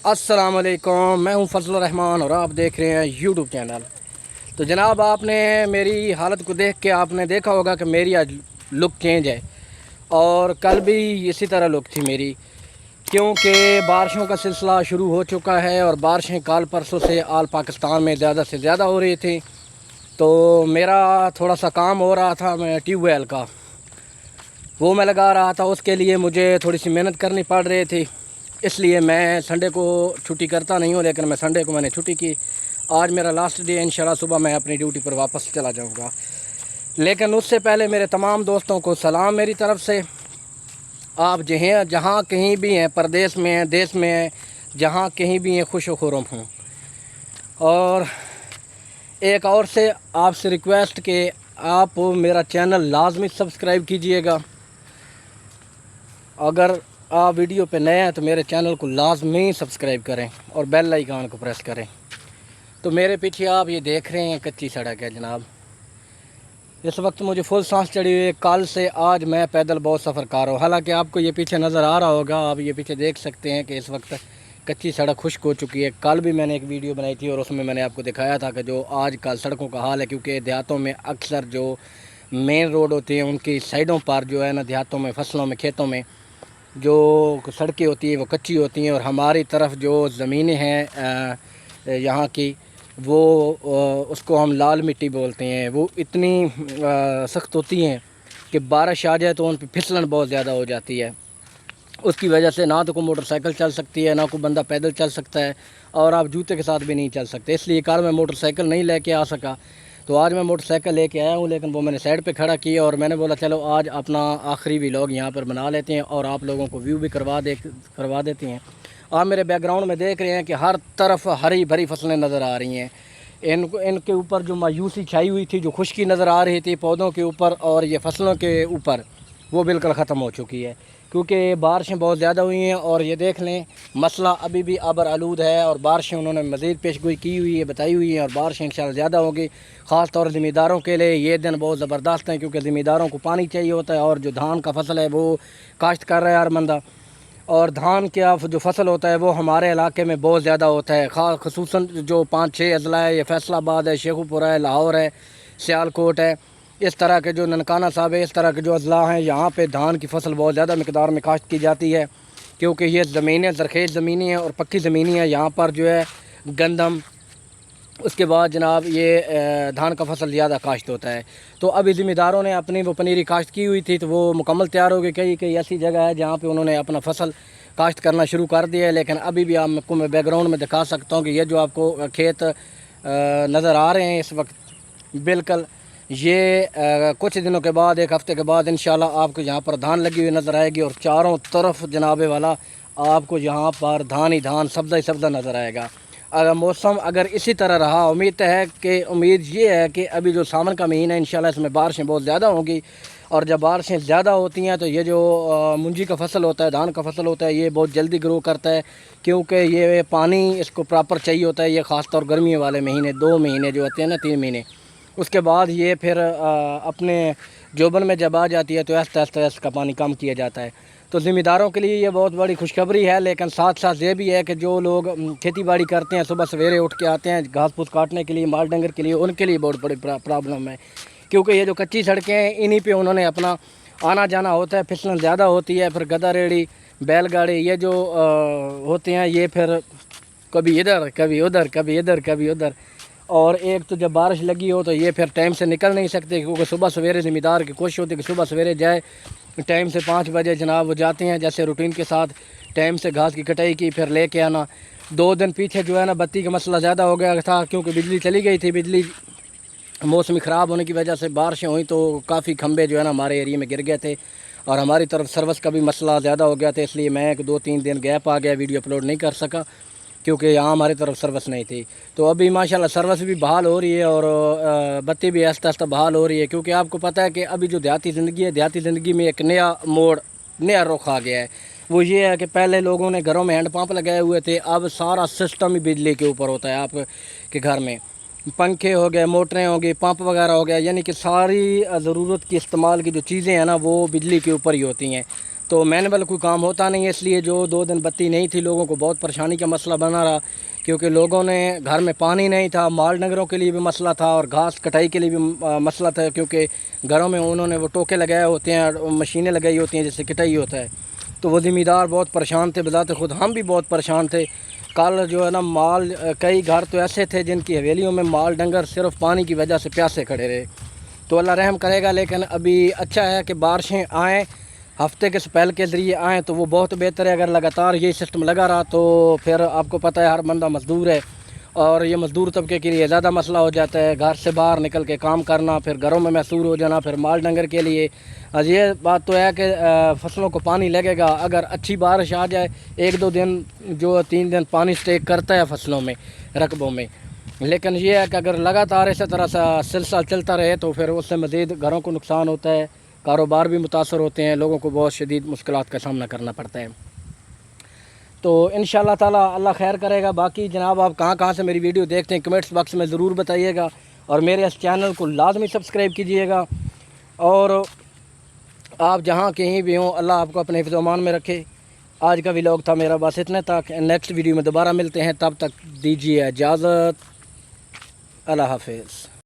السلام علیکم، میں ہوں فضل الرحمان اور آپ دیکھ رہے ہیں یوٹیوب چینل۔ تو جناب، آپ نے میری حالت کو دیکھ کے آپ نے دیکھا ہوگا کہ میری آج لک چینج ہے، اور کل بھی اسی طرح لک تھی میری، کیونکہ بارشوں کا سلسلہ شروع ہو چکا ہے اور بارشیں کال پرسوں سے آل پاکستان میں زیادہ سے زیادہ ہو رہی تھی۔ تو میرا تھوڑا سا کام ہو رہا تھا، میں ٹیوب ویل کا وہ میں لگا رہا تھا، اس کے لیے مجھے تھوڑی سی محنت کرنی پڑ رہی تھی، اس لیے میں سنڈے کو چھٹی کرتا نہیں ہوں، لیکن میں سنڈے کو میں نے چھٹی کی۔ آج میرا لاسٹ ڈے ہے، انشاءاللہ صبح میں اپنی ڈیوٹی پر واپس چلا جاؤں گا۔ لیکن اس سے پہلے میرے تمام دوستوں کو سلام میری طرف سے۔ آپ جہاں کہیں بھی ہیں، پردیس میں ہیں، دیس میں ہیں، جہاں کہیں بھی ہیں، خوش و خرم ہوں۔ اور ایک اور سے آپ سے ریکویسٹ کہ آپ میرا چینل لازمی سبسکرائب کیجئے گا۔ اگر آپ ویڈیو پہ نئے ہیں تو میرے چینل کو لازمی سبسکرائب کریں اور بیل آئیکن کو پریس کریں۔ تو میرے پیچھے آپ یہ دیکھ رہے ہیں کچی سڑک ہے جناب، اس وقت مجھے فل سانس چڑھی ہوئی ہے۔ کل سے آج میں پیدل بہت سفر کر رہا ہوں، حالانکہ آپ کو یہ پیچھے نظر آ رہا ہوگا، آپ یہ پیچھے دیکھ سکتے ہیں کہ اس وقت کچی سڑک خشک ہو چکی ہے۔ کل بھی میں نے ایک ویڈیو بنائی تھی اور اس میں نے آپ کو دکھایا تھا کہ جو آج کل سڑکوں کا حال ہے، کیونکہ دیہاتوں میں اکثر جو مین روڈ ہوتے ہیں ان کی سائڈوں پر جو ہے نا، دیہاتوں میں، فصلوں میں، کھیتوں میں جو سڑکیں ہوتی ہیں وہ کچی ہوتی ہیں، اور ہماری طرف جو زمینیں ہیں یہاں کی، وہ اس کو ہم لال مٹی بولتے ہیں، وہ اتنی سخت ہوتی ہیں کہ بارش آ جائے تو ان پہ پھسلن بہت زیادہ ہو جاتی ہے۔ اس کی وجہ سے نہ تو کوئی موٹر سائیکل چل سکتی ہے، نہ کوئی بندہ پیدل چل سکتا ہے، اور آپ جوتے کے ساتھ بھی نہیں چل سکتے۔ اس لیے کل میں موٹر سائیکل نہیں لے کے آ سکا، تو آج میں موٹر سائیکل لے کے آیا ہوں، لیکن وہ میں نے سائڈ پہ کھڑا کیا اور میں نے بولا چلو آج اپنا آخری ویلاگ یہاں پر بنا لیتے ہیں اور آپ لوگوں کو ویو بھی کروا دیتے ہیں۔ آپ میرے بیک گراؤنڈ میں دیکھ رہے ہیں کہ ہر طرف ہری بھری فصلیں نظر آ رہی ہیں۔ ان کے اوپر جو مایوسی چھائی ہوئی تھی، جو خشکی نظر آ رہی تھی پودوں کے اوپر اور یہ فصلوں کے اوپر، وہ بالکل ختم ہو چکی ہے، کیونکہ بارشیں بہت زیادہ ہوئی ہیں۔ اور یہ دیکھ لیں، مسئلہ ابھی بھی ابر آلود ہے، اور بارشیں انہوں نے مزید پیشگوئی کی ہوئی ہے، بتائی ہوئی ہیں، اور بارشیں انشاءاللہ زیادہ ہوگی۔ خاص طور ذمہ داروں کے لیے یہ دن بہت زبردست ہیں، کیونکہ ذمہ داروں کو پانی چاہیے ہوتا ہے، اور جو دھان کا فصل ہے وہ کاشت کر رہا ہے ہر بندہ، اور دھان کا جو فصل ہوتا ہے وہ ہمارے علاقے میں بہت زیادہ ہوتا ہے، خصوصاً جو 5-6 اضلاع ہے، یہ فیصل آباد ہے، شیخو پورہ ہے، لاہور ہے، سیالکوٹ ہے، اس طرح کے جو ننکانہ صاحب ہے، اس طرح کے جو اضلاع ہیں، یہاں پہ دھان کی فصل بہت زیادہ مقدار میں کاشت کی جاتی ہے، کیونکہ یہ زمینیں زرخیز زمینیں ہیں اور پکی زمینیں ہیں۔ یہاں پر جو ہے گندم، اس کے بعد جناب یہ دھان کا فصل زیادہ کاشت ہوتا ہے۔ تو ابھی ذمہ داروں نے اپنی وہ پنیری کاشت کی ہوئی تھی، تو وہ مکمل تیار ہو گئی۔ کئی ایسی جگہ ہے جہاں پہ انہوں نے اپنا فصل کاشت کرنا شروع کر دیا ہے، لیکن ابھی بھی آپ کو میں بیک گراؤنڈ میں دکھا سکتا ہوں کہ یہ جو آپ کو کھیت نظر آ رہے ہیں اس وقت، بالکل یہ کچھ دنوں کے بعد، ایک ہفتے کے بعد انشاءاللہ آپ کو یہاں پر دھان لگی ہوئی نظر آئے گی، اور چاروں طرف جناب والا آپ کو یہاں پر دھان ہی دھان، سبزہ ہی سبزہ نظر آئے گا۔ اگر موسم اسی طرح رہا، امید یہ ہے کہ ابھی جو ساون کا مہینہ ہے انشاءاللہ اس میں بارشیں بہت زیادہ ہوں گی، اور جب بارشیں زیادہ ہوتی ہیں تو یہ جو منجی کا فصل ہوتا ہے، دھان کا فصل ہوتا ہے، یہ بہت جلدی گرو کرتا ہے، کیونکہ یہ پانی اس کو پراپر چاہیے ہوتا ہے۔ یہ خاص طور گرمیوں والے مہینے، 2 مہینے جو ہوتے ہیں نا، 3 مہینے، اس کے بعد یہ پھر اپنے جوبن میں جب آ جاتی ہے تو آہستہ آہستہ اس کا پانی کم کیا جاتا ہے۔ تو ذمہ داروں کے لیے یہ بہت بڑی خوشخبری ہے، لیکن ساتھ ساتھ یہ بھی ہے کہ جو لوگ کھیتی باڑی کرتے ہیں، صبح سویرے اٹھ کے آتے ہیں گھاس پھوس کاٹنے کے لیے، مال ڈنگر کے لیے، ان کے لیے بہت بڑی پرابلم ہے، کیونکہ یہ جو کچی سڑکیں ہیں انہی پہ انہوں نے اپنا آنا جانا ہوتا ہے، پھسلن زیادہ ہوتی ہے، پھر گدا ریڑی، بیل گاڑی، یہ جو ہوتے ہیں یہ پھر کبھی ادھر کبھی ادھر، کبھی ادھر کبھی ادھر، اور ایک تو جب بارش لگی ہو تو یہ پھر ٹائم سے نکل نہیں سکتے، کیونکہ صبح سویرے ذمہ دار کی کوشش ہوتی ہے کہ صبح سویرے جائے، ٹائم سے 5 بجے جناب وہ جاتے ہیں، جیسے روٹین کے ساتھ ٹائم سے گھاس کی کٹائی کی، پھر لے کے آنا۔ 2 دن پیچھے جو ہے نا بتی کا مسئلہ زیادہ ہو گیا تھا، کیونکہ بجلی چلی گئی تھی، بجلی موسمی خراب ہونے کی وجہ سے بارشیں ہوئیں تو کافی کھمبے جو ہے نا ہمارے ایریے میں گر گئے تھے، اور ہماری طرف سروس کا بھی مسئلہ زیادہ ہو گیا تھا، اس لیے میں 2-3 دن گیپ آ گیا، ویڈیو اپلوڈ نہیں کر سکا، کیونکہ یہاں ہماری طرف سروس نہیں تھی۔ تو ابھی ماشاءاللہ سروس بھی بحال ہو رہی ہے، اور بتی بھی آہستہ آہستہ بحال ہو رہی ہے، کیونکہ آپ کو پتہ ہے کہ ابھی جو دیہاتی زندگی ہے، دیہاتی زندگی میں ایک نیا موڑ، نیا رخ آ گیا ہے۔ وہ یہ ہے کہ پہلے لوگوں نے گھروں میں ہینڈ پمپ لگائے ہوئے تھے، اب سارا سسٹم ہی بجلی کے اوپر ہوتا ہے۔ آپ کے گھر میں پنکھے ہو گئے، موٹریں ہو گئی، پمپ وغیرہ ہو گیا، یعنی کہ ساری ضرورت کی استعمال کی جو چیزیں ہیں نا وہ بجلی کے اوپر ہی ہوتی ہیں۔ تو مینول کوئی کام ہوتا نہیں ہے، اس لیے جو 2 دن بتی نہیں تھی لوگوں کو بہت پریشانی کا مسئلہ بنا رہا، کیونکہ لوگوں نے گھر میں پانی نہیں تھا، مال ڈنگروں کے لیے بھی مسئلہ تھا اور گھاس کٹائی کے لیے بھی مسئلہ تھا، کیونکہ گھروں میں انہوں نے وہ ٹوکے لگائے ہوتے ہیں، مشینیں لگائی ہوتی ہیں جس سے کٹائی ہوتا ہے، تو وہ ذمہ دار بہت پریشان تھے، بذات خود ہم بھی بہت پریشان تھے۔ کل جو ہے نا مال کئی گھر تو ایسے تھے جن کی حویلیوں میں مال ڈنگر صرف پانی کی وجہ سے پیاسے کھڑے رہے، تو اللہ رحم کرے گا، لیکن ابھی اچھا ہے کہ بارشیں آئیں، ہفتے کے سپیل کے ذریعے آئیں تو وہ بہت بہتر ہے۔ اگر لگاتار یہی سسٹم لگا رہا تو پھر آپ کو پتہ ہے ہر بندہ مزدور ہے، اور یہ مزدور طبقے کے لیے زیادہ مسئلہ ہو جاتا ہے، گھر سے باہر نکل کے کام کرنا، پھر گھروں میں محصور ہو جانا، پھر مال ڈنگر کے لیے۔ یہ بات تو ہے کہ فصلوں کو پانی لگے گا، اگر اچھی بارش آ جائے 1-2 دن جو 3 دن پانی سٹیک کرتا ہے فصلوں میں، رقبوں میں، لیکن یہ ہے کہ اگر لگاتار اسی طرح سے سلسلہ چلتا رہے تو پھر اس سے مزید گھروں کو نقصان ہوتا ہے، کاروبار بھی متاثر ہوتے ہیں، لوگوں کو بہت شدید مشکلات کا سامنا کرنا پڑتا ہے۔ تو انشاءاللہ تعالی اللہ خیر کرے گا۔ باقی جناب آپ کہاں سے میری ویڈیو دیکھتے ہیں کمنٹس باکس میں ضرور بتائیے گا، اور میرے اس چینل کو لازمی سبسکرائب کیجئے گا، اور آپ جہاں کہیں بھی ہوں اللہ آپ کو اپنے حفظ و امان میں رکھے۔ آج کا ولاگ تھا میرا بس اتنے تک، نیکسٹ ویڈیو میں دوبارہ ملتے ہیں، تب تک دیجیے اجازت، اللہ حافظ۔